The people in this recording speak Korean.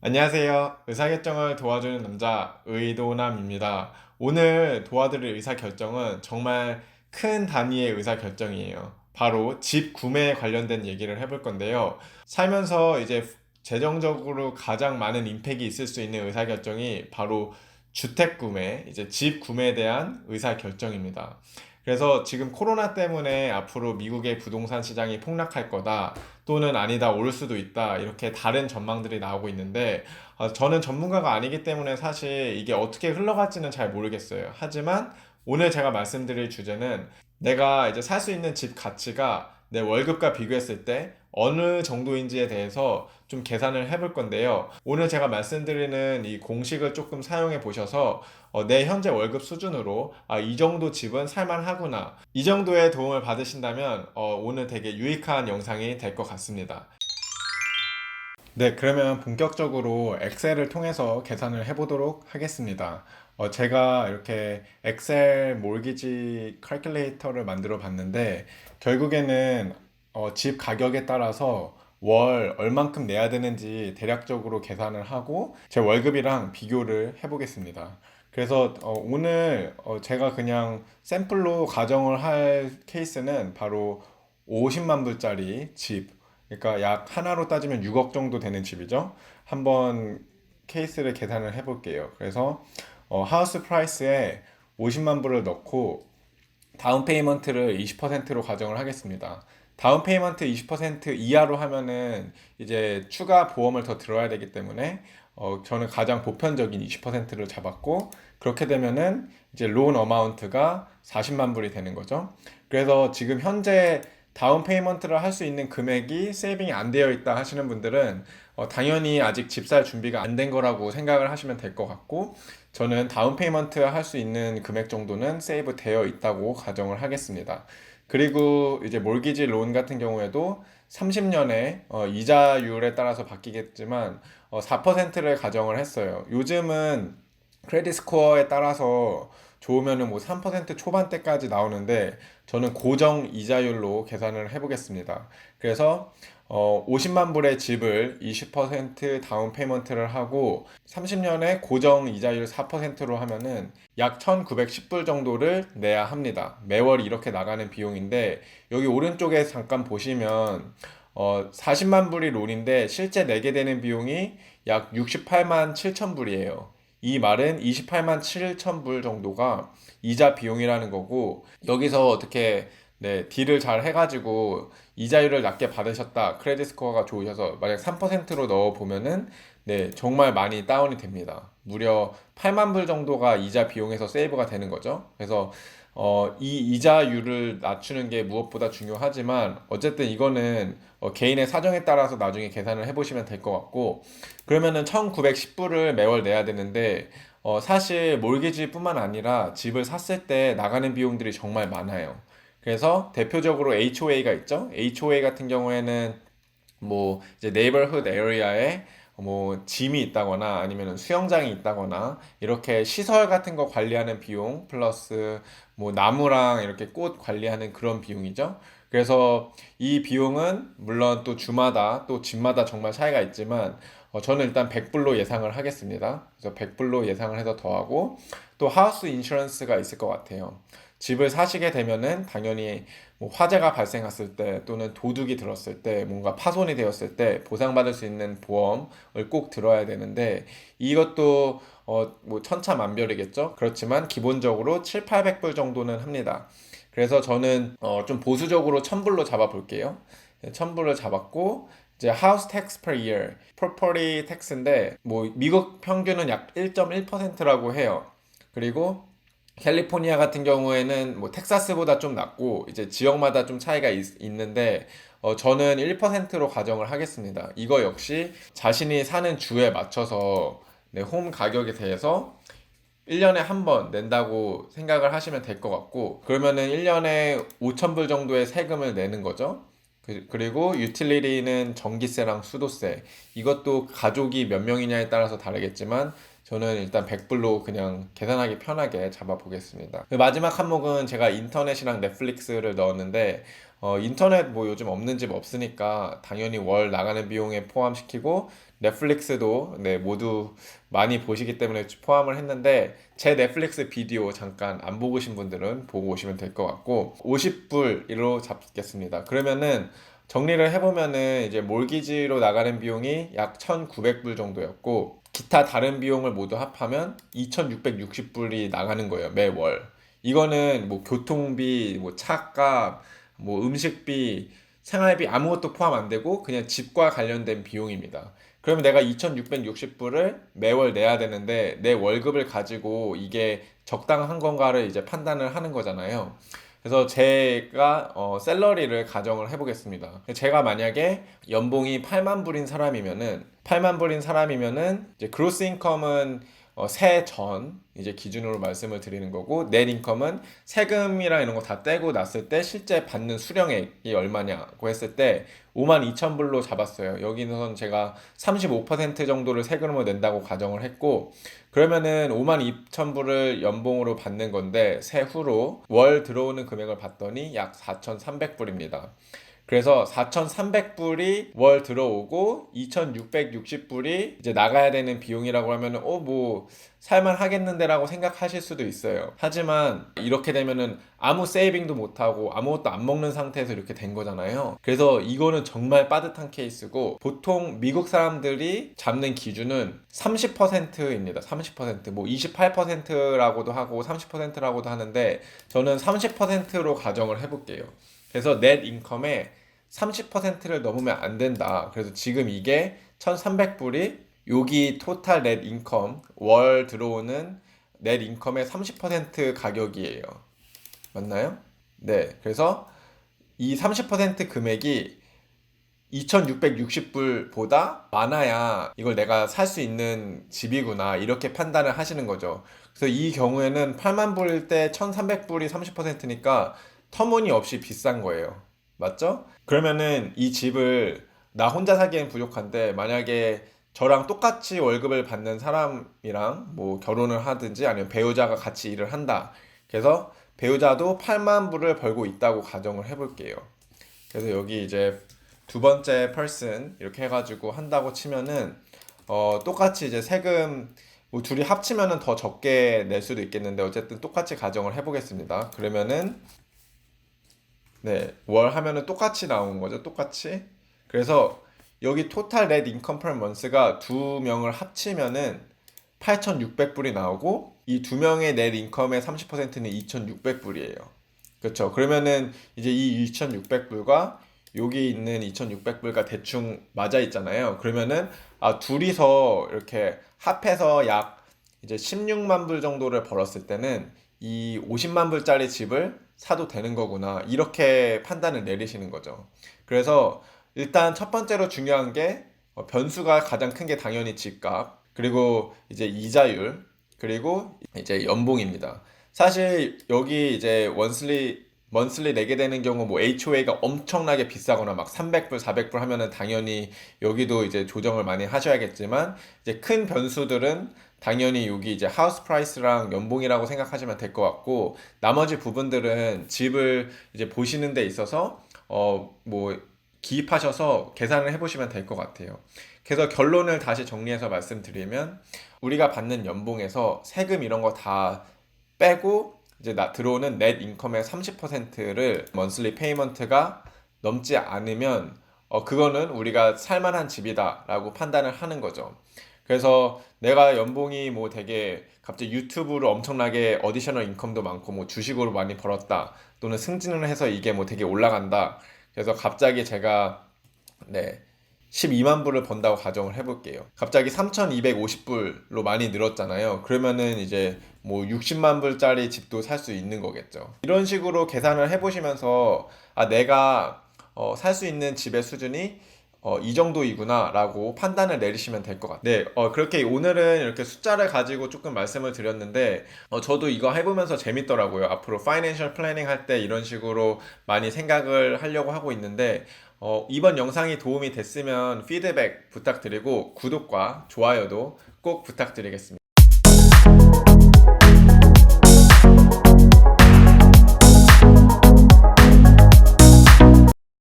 안녕하세요. 의사결정을 도와주는 남자 의도남입니다. 오늘 도와드릴 의사결정은 정말 큰 단위의 의사결정이에요. 바로 집 구매에 관련된 얘기를 해볼 건데요. 살면서 이제 재정적으로 가장 많은 임팩이 있을 수 있는 의사결정이 바로 주택 구매, 이제 집 구매에 대한 의사결정입니다. 그래서 지금 코로나 때문에 앞으로 미국의 부동산 시장이 폭락할 거다, 또는 아니다, 오를 수도 있다, 이렇게 다른 전망들이 나오고 있는데, 저는 전문가가 아니기 때문에 사실 이게 어떻게 흘러갈지는 잘 모르겠어요. 하지만 오늘 제가 말씀드릴 주제는 내가 이제 살 수 있는 집 가치가 내 월급과 비교했을 때 어느 정도인지에 대해서 좀 계산을 해볼 건데요. 오늘 제가 말씀드리는 이 공식을 조금 사용해 보셔서 내 현재 월급 수준으로 이 정도 집은 살만하구나, 이 정도의 도움을 받으신다면 오늘 되게 유익한 영상이 될 것 같습니다. 네, 그러면 본격적으로 엑셀을 통해서 계산을 해보도록 하겠습니다. 제가 이렇게 엑셀 몰기지 칼큘레이터를 만들어 봤는데, 결국에는 집 가격에 따라서 월 얼만큼 내야 되는지 대략적으로 계산을 하고 제 월급이랑 비교를 해보겠습니다. 그래서 오늘 제가 그냥 샘플로 가정을 할 케이스는 바로 50만 불짜리 집, 그러니까 약 하나로 따지면 6억 정도 되는 집이죠. 한번 케이스를 계산을 해볼게요. 그래서 하우스 프라이스에 50만 불을 넣고 다운 페이먼트를 20%로 가정을 하겠습니다. 다운 페이먼트 20% 이하로 하면은 이제 추가 보험을 더 들어야 되기 때문에 저는 가장 보편적인 20%를 잡았고, 그렇게 되면은 이제 론 어마운트가 40만 불이 되는 거죠. 그래서 지금 현재 다운 페이먼트를 할 수 있는 금액이 세이빙이 안 되어 있다 하시는 분들은 당연히 아직 집 살 준비가 안 된 거라고 생각을 하시면 될 것 같고, 저는 다운 페이먼트 할 수 있는 금액 정도는 세이브 되어 있다고 가정을 하겠습니다. 그리고 이제 몰기지 론 같은 경우에도 30년에 이자율에 따라서 바뀌겠지만 4%를 가정을 했어요. 요즘은 크레딧 스코어에 따라서 좋으면은 뭐 3% 초반대까지 나오는데, 저는 고정 이자율로 계산을 해보겠습니다. 그래서 50만 불의 집을 20% 다운 페이먼트를 하고 30년에 고정 이자율 4%로 하면은 약 1,910불 정도를 내야 합니다. 매월 이렇게 나가는 비용인데, 여기 오른쪽에 잠깐 보시면 40만 불이 론인데 실제 내게 되는 비용이 약 68만 7천 불이에요. 이 말은 28만 7천 불 정도가 이자 비용이라는 거고, 여기서 어떻게 딜을 잘 해가지고 이자율을 낮게 받으셨다, 크레딧 스코어가 좋으셔서 만약 3%로 넣어 보면은 정말 많이 다운이 됩니다. 무려 8만 불 정도가 이자 비용에서 세이브가 되는 거죠. 그래서 이 이자율을 낮추는 게 무엇보다 중요하지만, 어쨌든 이거는 개인의 사정에 따라서 나중에 계산을 해보시면 될 것 같고, 그러면은 1910불을 매월 내야 되는데, 사실 몰기지뿐만 아니라 집을 샀을 때 나가는 비용들이 정말 많아요. 그래서 대표적으로 HOA가 있죠. HOA 같은 경우에는 뭐 이제 네이버ಹು드 에리아에 뭐 짐이 있다거나 아니면 수영장이 있다거나 이렇게 시설 같은 거 관리하는 비용 플러스 뭐 나무랑 이렇게 꽃 관리하는 그런 비용이죠. 그래서 이 비용은 물론 또 주마다 또 집마다 정말 차이가 있지만 저는 일단 100불로 예상을 하겠습니다. 그래서 100불로 예상을 해서 더하고, 또 하우스 인슈런스가 있을 것 같아요. 집을 사시게 되면은 당연히 뭐 화재가 발생했을 때 또는 도둑이 들었을 때 뭔가 파손이 되었을 때 보상받을 수 있는 보험을 꼭 들어야 되는데, 이것도 뭐 천차만별이겠죠. 그렇지만 기본적으로 7, 800불 정도는 합니다. 그래서 저는 좀 보수적으로 1000불로 잡아 볼게요. 1000불을 잡았고, 이제 house tax per year, property tax인데 뭐 미국 평균은 약 1.1%라고 해요. 그리고 캘리포니아 같은 경우에는 뭐 텍사스보다 좀 낮고 이제 지역마다 좀 차이가 있는데 저는 1%로 가정을 하겠습니다. 이거 역시 자신이 사는 주에 맞춰서 홈 가격에 대해서 1년에 한 번 낸다고 생각을 하시면 될 것 같고, 그러면은 1년에 5천 불 정도의 세금을 내는 거죠. 그리고 유틸리티는 전기세랑 수도세, 이것도 가족이 몇 명이냐에 따라서 다르겠지만 저는 일단 100불로 그냥 계산하기 편하게 잡아보겠습니다. 그 마지막 항목은 제가 인터넷이랑 넷플릭스를 넣었는데 인터넷 뭐 요즘 없는 집 없으니까 당연히 월 나가는 비용에 포함시키고 넷플릭스도 네, 모두 많이 보시기 때문에 포함을 했는데 제 넷플릭스 비디오 잠깐 안 보고 계신 분들은 보고 오시면 될 것 같고 50불로 잡겠습니다. 그러면은 정리를 해보면은 이제 몰기지로 나가는 비용이 약 1,900불 정도였고 기타 다른 비용을 모두 합하면 2,660불이 나가는 거예요, 매월. 이거는 뭐 교통비, 뭐 차값, 뭐 음식비, 생활비 아무것도 포함 안 되고 그냥 집과 관련된 비용입니다. 그러면 내가 2,660불을 매월 내야 되는데 내 월급을 가지고 이게 적당한 건가를 이제 판단을 하는 거잖아요. 그래서 제가 샐러리를 가정을 해보겠습니다. 제가 만약에 연봉이 8만 불인 사람이면은 이제 그로스 인컴은 세전 이제 기준으로 말씀을 드리는 거고 넷 인컴은 세금이랑 이런 거 다 떼고 났을 때 실제 받는 수령액이 얼마냐고 했을 때 5만 2천 불로 잡았어요. 여기는 제가 35% 정도를 세금으로 낸다고 가정을 했고 그러면은 5만 2천 불을 연봉으로 받는 건데 세후로 월 들어오는 금액을 봤더니 약 4,300불입니다. 그래서 4,300불이 월 들어오고 2,660불이 이제 나가야 되는 비용이라고 하면은 뭐 살만 하겠는데라고 생각하실 수도 있어요. 하지만 이렇게 되면은 아무 세이빙도 못 하고 아무것도 안 먹는 상태에서 이렇게 된 거잖아요. 그래서 이거는 정말 빠듯한 케이스고 보통 미국 사람들이 잡는 기준은 30%입니다. 30%. 뭐 28%라고도 하고 30%라고도 하는데 저는 30%로 가정을 해볼게요. 그래서 넷 인컴의 30%를 넘으면 안 된다. 그래서 지금 이게 1,300불이 여기 토탈 넷 인컴 월 들어오는 넷 인컴의 30% 가격이에요. 맞나요? 네. 그래서 이 30% 금액이 2,660불보다 많아야 이걸 내가 살 수 있는 집이구나 이렇게 판단을 하시는 거죠. 그래서 이 경우에는 8만 불일 때 1,300불이 30%니까 터무니없이 비싼 거예요. 맞죠? 그러면은 이 집을 나 혼자 사기엔 부족한데 만약에 저랑 똑같이 월급을 받는 사람이랑 뭐 결혼을 하든지 아니면 배우자가 같이 일을 한다. 그래서 배우자도 8만 불을 벌고 있다고 가정을 해볼게요. 그래서 여기 이제 두 번째 person 이렇게 해가지고 한다고 치면은 똑같이 이제 세금 뭐 둘이 합치면은 더 적게 낼 수도 있겠는데 어쨌든 똑같이 가정을 해보겠습니다. 그러면은 네, 월 하면은 똑같이 나오는 거죠. 똑같이. 그래서 여기 토탈 넷 인컴 per month가 두 명을 합치면은 8,600불이 나오고 이 두 명의 넷 인컴의 30%는 2,600불이에요. 그렇죠. 그러면은 이제 이 2,600불과 여기 있는 2,600불과 대충 맞아 있잖아요. 그러면은 둘이서 이렇게 합해서 약 이제 16만 불 정도를 벌었을 때는 이 50만 불짜리 집을 사도 되는 거구나. 이렇게 판단을 내리시는 거죠. 그래서 일단 첫 번째로 중요한 게 변수가 가장 큰 게 당연히 집값, 그리고 이제 이자율, 그리고 이제 연봉입니다. 사실 여기 이제 먼슬리 내게 되는 경우 뭐 HOA가 엄청나게 비싸거나 막 300불, 400불 하면은 당연히 여기도 이제 조정을 많이 하셔야겠지만 이제 큰 변수들은 당연히 여기 이제 하우스 프라이스랑 연봉이라고 생각하시면 될 것 같고 나머지 부분들은 집을 이제 보시는 데 있어서 뭐 기입하셔서 계산을 해보시면 될 것 같아요. 그래서 결론을 다시 정리해서 말씀드리면 우리가 받는 연봉에서 세금 이런 거 다 빼고 이제 들어오는 넷 인컴의 30%를 먼슬리 페이먼트가 넘지 않으면 그거는 우리가 살만한 집이다라고 판단을 하는 거죠. 그래서 내가 연봉이 뭐 되게 갑자기 유튜브로 엄청나게 어디셔널 인컴도 많고 뭐 주식으로 많이 벌었다 또는 승진을 해서 이게 뭐 되게 올라간다. 그래서 갑자기 제가 네 12만 불을 번다고 가정을 해볼게요. 갑자기 3,250불로 많이 늘었잖아요. 그러면은 이제 뭐 60만 불짜리 집도 살 수 있는 거겠죠. 이런 식으로 계산을 해보시면서 내가 살 수 있는 집의 수준이 이 정도이구나 라고 판단을 내리시면 될 것 같아요. 네, 그렇게 오늘은 이렇게 숫자를 가지고 조금 말씀을 드렸는데 저도 이거 해보면서 재밌더라고요. 앞으로 파이낸셜 플래닝 할 때 이런 식으로 많이 생각을 하려고 하고 있는데 이번 영상이 도움이 됐으면 피드백 부탁드리고 구독과 좋아요도 꼭 부탁드리겠습니다.